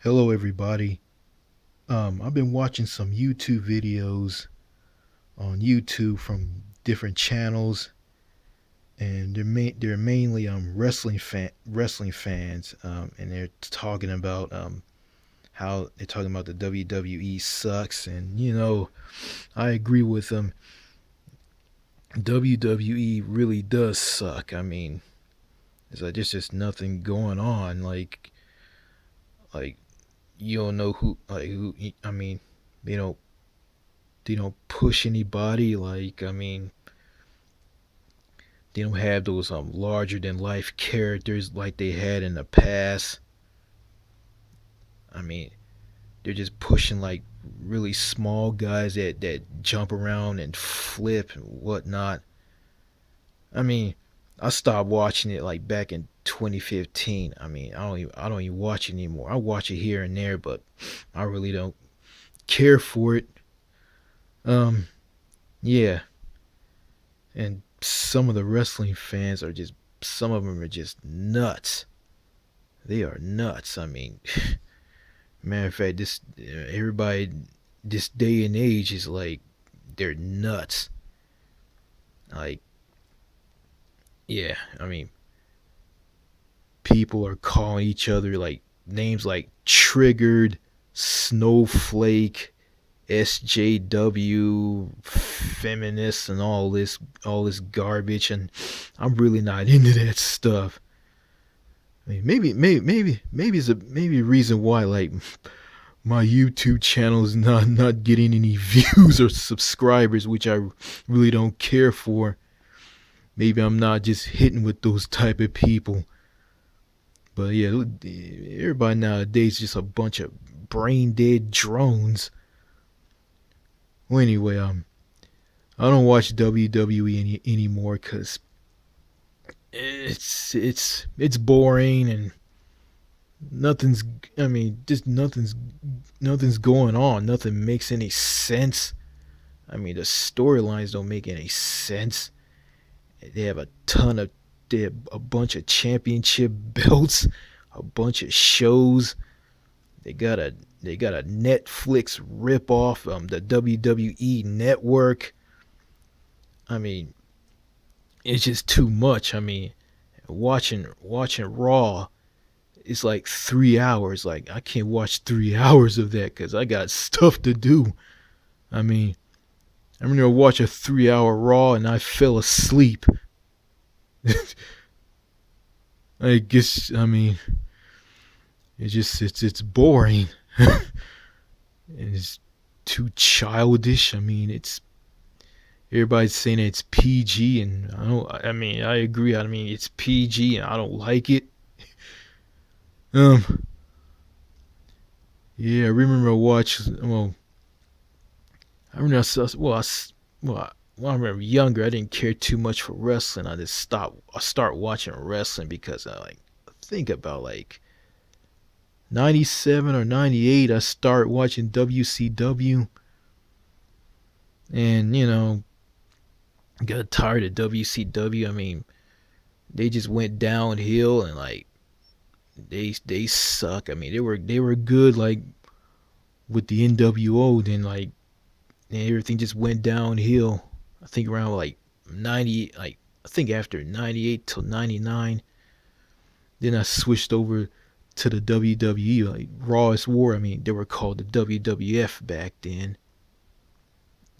Hello, everybody. I've been watching some YouTube videos on YouTube from different channels, and they're mainly wrestling fans, and they're talking about how they're talking about the WWE sucks, and I agree with them. WWE really does suck. I mean, it's like there's just nothing going on. Like you don't know who. I mean, they don't they don't push anybody. I mean, they don't have those larger than life characters like they had in the past. I mean, they're just pushing like really small guys that jump around and flip and whatnot. I mean, I stopped watching it like back in 2015. I mean, I don't even watch it anymore. I watch it here and there, but I really don't care for it. Um, yeah, and some of the wrestling fans are just some of them are just nuts. They are nuts. I mean, matter of fact, this everybody this day and age is like they're nuts. Like, yeah, I mean, people are calling each other like names like triggered, snowflake, SJW, feminist, and all this garbage, and I'm really not into that stuff. I mean, maybe it's maybe a reason why like my YouTube channel is not getting any views or subscribers, which I really don't care for. Maybe I'm not just hitting with those type of people. But yeah, everybody nowadays is just a bunch of brain dead drones. Well, anyway, I don't watch WWE anymore because it's boring and nothing's. I mean, just nothing's going on. Nothing makes any sense. I mean, the storylines don't make any sense. They have a ton of, they have a bunch of championship belts, a bunch of shows. They got a they got a Netflix rip off the WWE network. I mean, it's just too much. I mean, watching Raw is like 3 hours. Like I can't watch 3 hours of that because I got stuff to do. I mean, I remember watch a 3 hour Raw and I fell asleep. I guess I mean it's boring. It's too childish. I mean, it's everybody's saying it's PG, and I don't. I mean, I agree. I mean, it's PG, and I don't like it. Um, yeah, I remember I watched. Well, I remember I saw, well, when I remember younger, I didn't care too much for wrestling. I just stopped. I start watching wrestling because I like think about like 97 or 98. I start watching WCW, and got tired of WCW. I mean, they just went downhill and like they suck. I mean, they were good like with the NWO, then like everything just went downhill. I think around like 90, like I think after 98 till 99, then I switched over to the WWE, like Rawest War. I mean, they were called the WWF back then.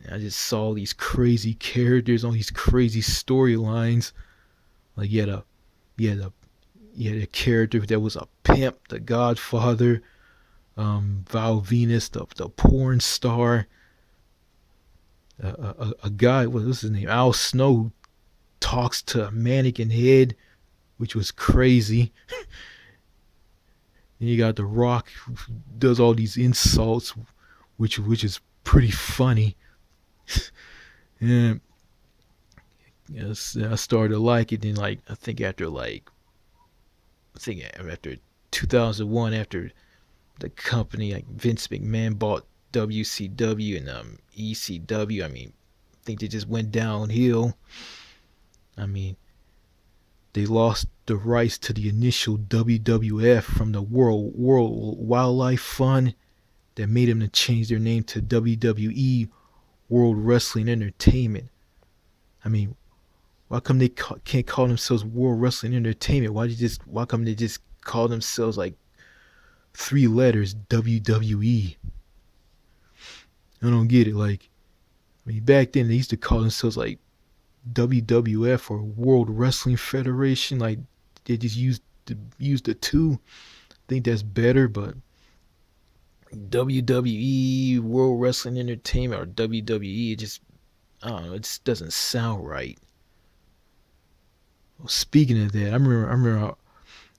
And I just saw these crazy characters on these crazy storylines. Like you had a you had a character that was a pimp, the Godfather, Val Venus, the porn star, a guy, what was his name? Al Snow talks to a mannequin head, which was crazy. Then you got The Rock, who does all these insults, which is pretty funny. And yes, I started to like it. Then like I think after 2001, after the company like Vince McMahon bought WCW and ECW. I mean, I think they just went downhill. I mean, They lost the rights to the initial WWF from the World Wildlife Fund that made them to change their name to WWE World Wrestling Entertainment. I mean, why come they can't call themselves World Wrestling Entertainment? Why come they just call themselves like 3 letters WWE? I don't get it. Like, I mean, back then they used to call themselves like WWF or World Wrestling Federation. Like, they just used the two. I think that's better, but WWE World Wrestling Entertainment or WWE, it just, I don't know, it just doesn't sound right. Well, speaking of that, I remember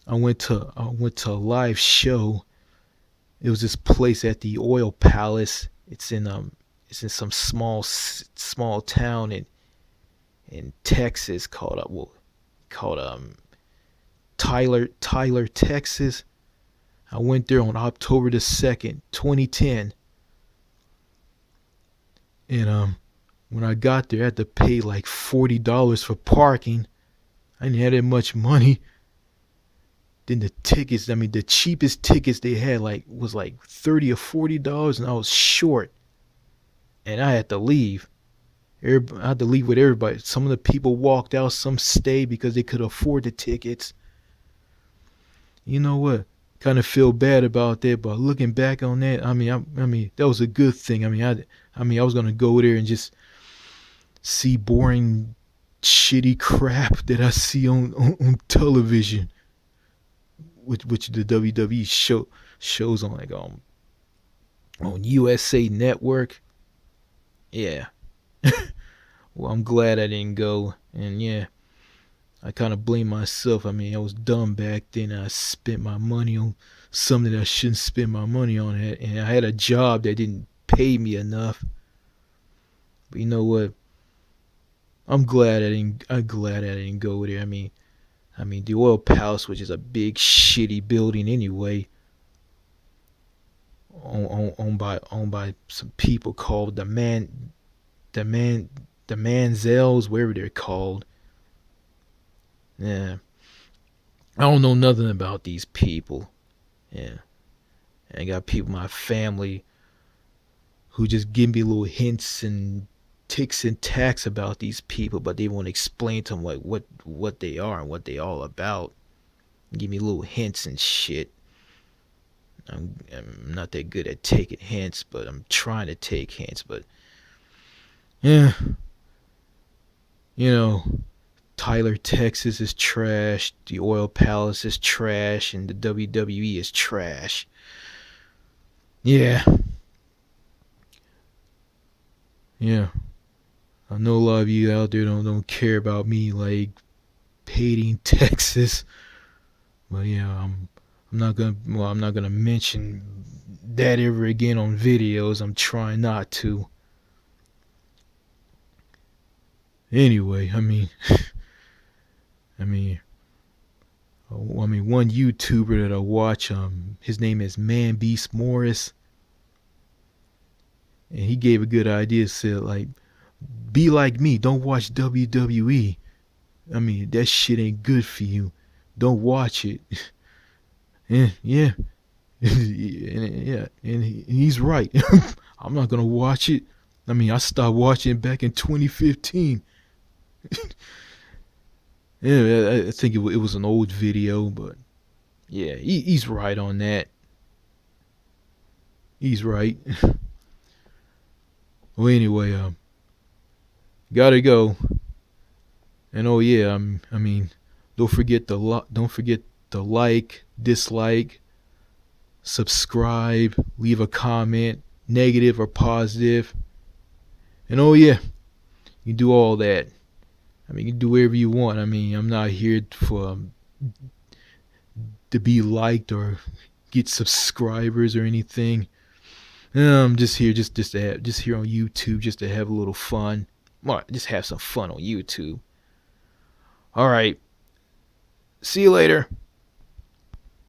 I went to a live show. It was this place at the Oil Palace. It's in some small town in Texas called Tyler, Texas. I went there on October the 2nd, 2010. And when I got there, I had to pay like $40 for parking. I didn't have that much money. Then the tickets, I mean, the cheapest tickets they had was like $30 or $40, and I was short. And I had to leave. I had to leave with everybody. Some of the people walked out, some stayed because they could afford the tickets. You know what? Kind of feel bad about that, but looking back on that, I mean, that was a good thing. I was gonna go there and just see boring, shitty crap that I see on television, which the WWE shows on on USA Network. Yeah. Well, I'm glad I didn't go, and yeah, I kind of blame myself. I mean, I was dumb back then. I spent my money on something that I shouldn't spend my money on, and I had a job that didn't pay me enough. But you know what? I'm glad I didn't go there. I mean, the Oil Palace, which is a big shitty building anyway, owned by some people called the Manzels, wherever they're called. Yeah, I don't know nothing about these people. Yeah, and I got people in my family who just give me little hints and ticks and tacks about these people, but they won't explain to them like what they are and what they all about. Give me little hints and shit. I'm not that good at taking hints, but I'm trying to take hints. But yeah, you know, Tyler, Texas is trash. The Oil Palace is trash, and the WWE is trash. Yeah. Yeah. I know a lot of you out there don't care about me like hating Texas. But yeah, I'm not gonna mention that ever again on videos. I'm trying not to. Anyway, I mean one YouTuber that I watch, his name is Man Beast Morris, and he gave a good idea. Said like, be like me, don't watch WWE. I mean, that shit ain't good for you. Don't watch it. And yeah, yeah, and he's right. I'm not gonna watch it. I mean, I stopped watching back in 2015. Yeah, I think it was an old video, but yeah, he's right on that. He's right. Well, anyway, gotta go. And oh yeah, I mean, don't forget to like, dislike, subscribe, leave a comment, negative or positive. And oh yeah, you do all that. I mean, you can do whatever you want. I mean, I'm not here for to be liked or get subscribers or anything. I'm just here just here on YouTube just to have a little fun. Well, just have some fun on YouTube. All right. See you later.